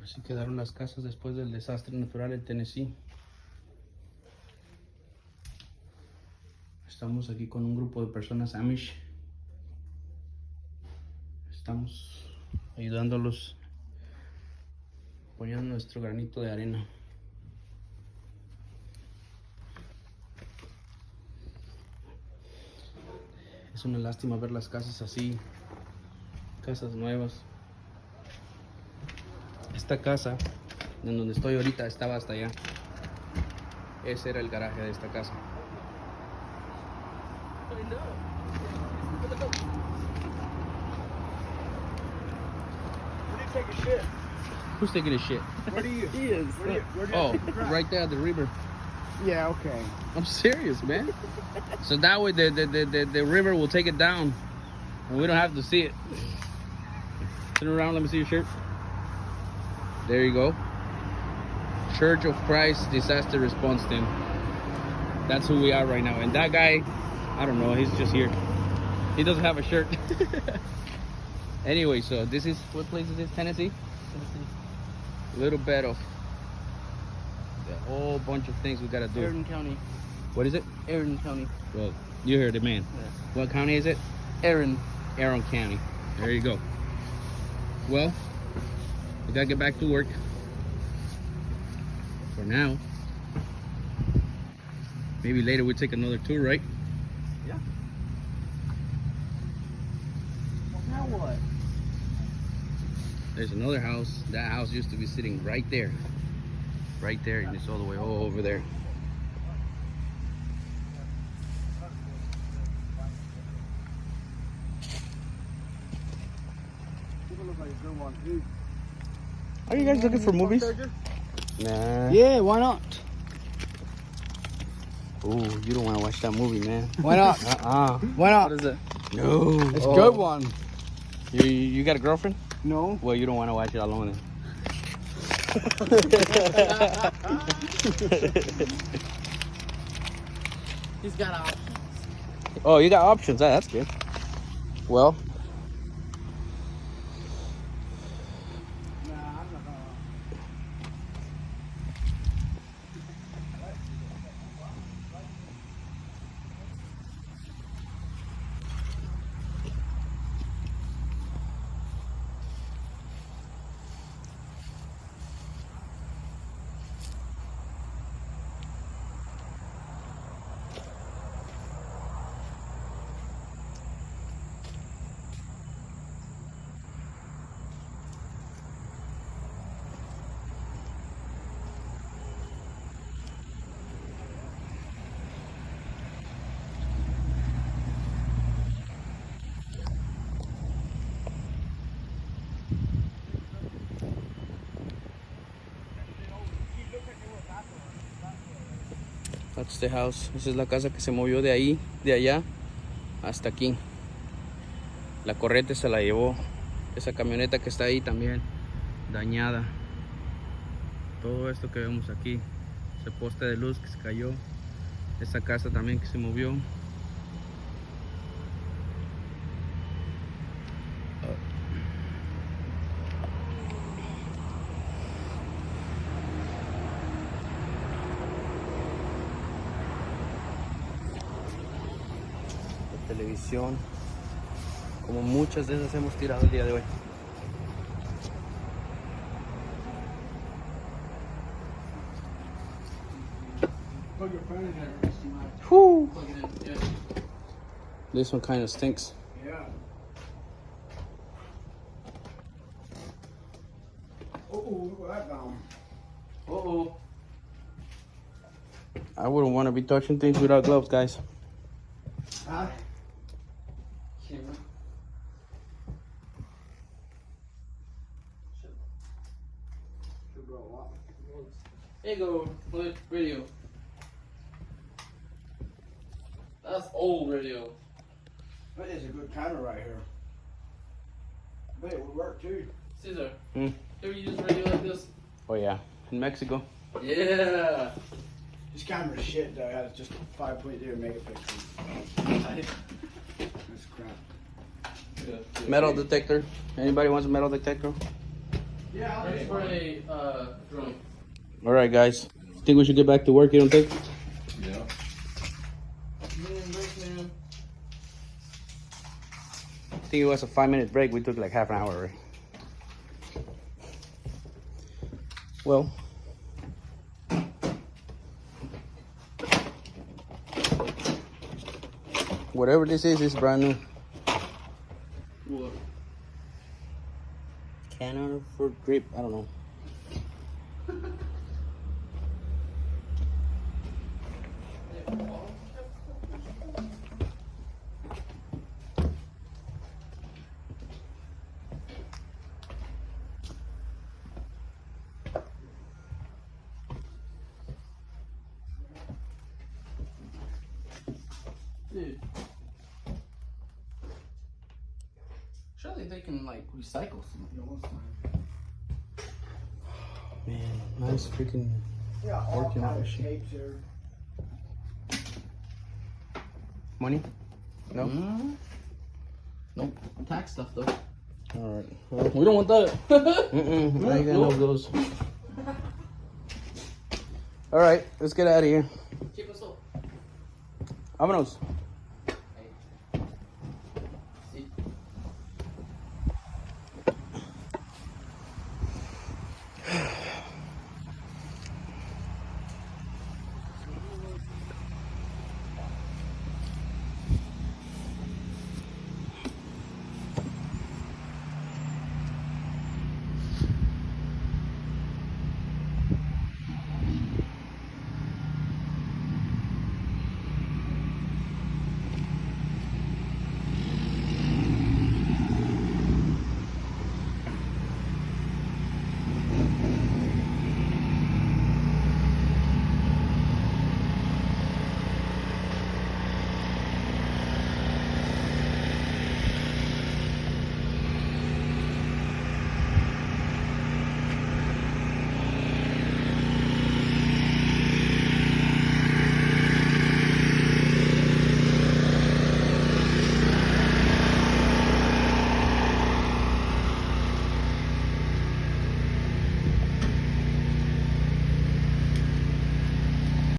Así quedaron las casas después del desastre natural en Tennessee. Estamos aquí con un grupo de personas Amish. Estamos ayudándolos, poniendo nuestro granito de arena. Es una lástima ver las casas así, casas nuevas. Esta casa, en donde estoy ahorita, estaba hasta allá. Ese era el garaje de esta casa. Who's taking a shit? Where do you? He is. Oh, right there at the river. Yeah, okay. I'm serious, man. So that way the river will take it down and we don't have to see it. Turn around, let me see your shirt. There you go. Church of Christ Disaster Response Team. That's who we are right now. And that guy, I don't know, he's just here. He doesn't have a shirt. Anyway, so this is, what place is this? Tennessee? A little bit of a whole bunch of things we gotta do. Erin County. What is it? Erin County. Well, you heard it, man. Yeah. What county is it? Erin. Aaron County. There you go. Well, we gotta get back to work. For now. Maybe later we'll take another tour, right? Yeah. Now what? There's another house. That house used to be sitting right there. Right there, and it's all the way over there. Are you guys looking for movies? Nah. Yeah, why not? Ooh, you don't want to watch that movie, man. Why not? Why not? What is it? No. It's a good one. You got a girlfriend? No. Well, you don't want to watch it alone then. He's got options. Oh, you got options. That's good. Well, that's the house. Esa es la casa que se movió de ahí, de allá, hasta aquí. La corriente se la llevó. Esa camioneta que está ahí también, dañada. Todo esto que vemos aquí. Ese poste de luz que se cayó. Esa casa también que se movió. Televisión, como muchas de esas hemos tirado el día de hoy. Whew. This one kind of stinks. Yeah. Oh, look at that down. Uh-oh. I wouldn't want to be touching things without gloves, guys. Huh? Here you go, flip radio. That's old radio. That is a good camera right here. I bet it would work too. Caesar, Hmm. ever use radio like this? Oh yeah, in Mexico. Yeah. This camera's shit though. It has just 5.0 megapixels. That's crap. Yeah. Metal detector. Anybody wants a metal detector? Yeah, I'll Ready take for one. a drone. All right, guys. Think we should get back to work? You don't think? Yeah. Man, break, man. I think it was a 5-minute break. We took like half an hour. Already. Well. Whatever this is brand new. What? Canner for grip. I don't know. Dude. Surely they can like recycle something. Man, nice freaking. Yeah, all Working kind on of shit. shapes here. Money? No? Nope. Tax stuff though. All right. Well, We don't want that. mm-mm. I ain't got no of those. All right. Let's get out of here. Keep us up. Vámonos.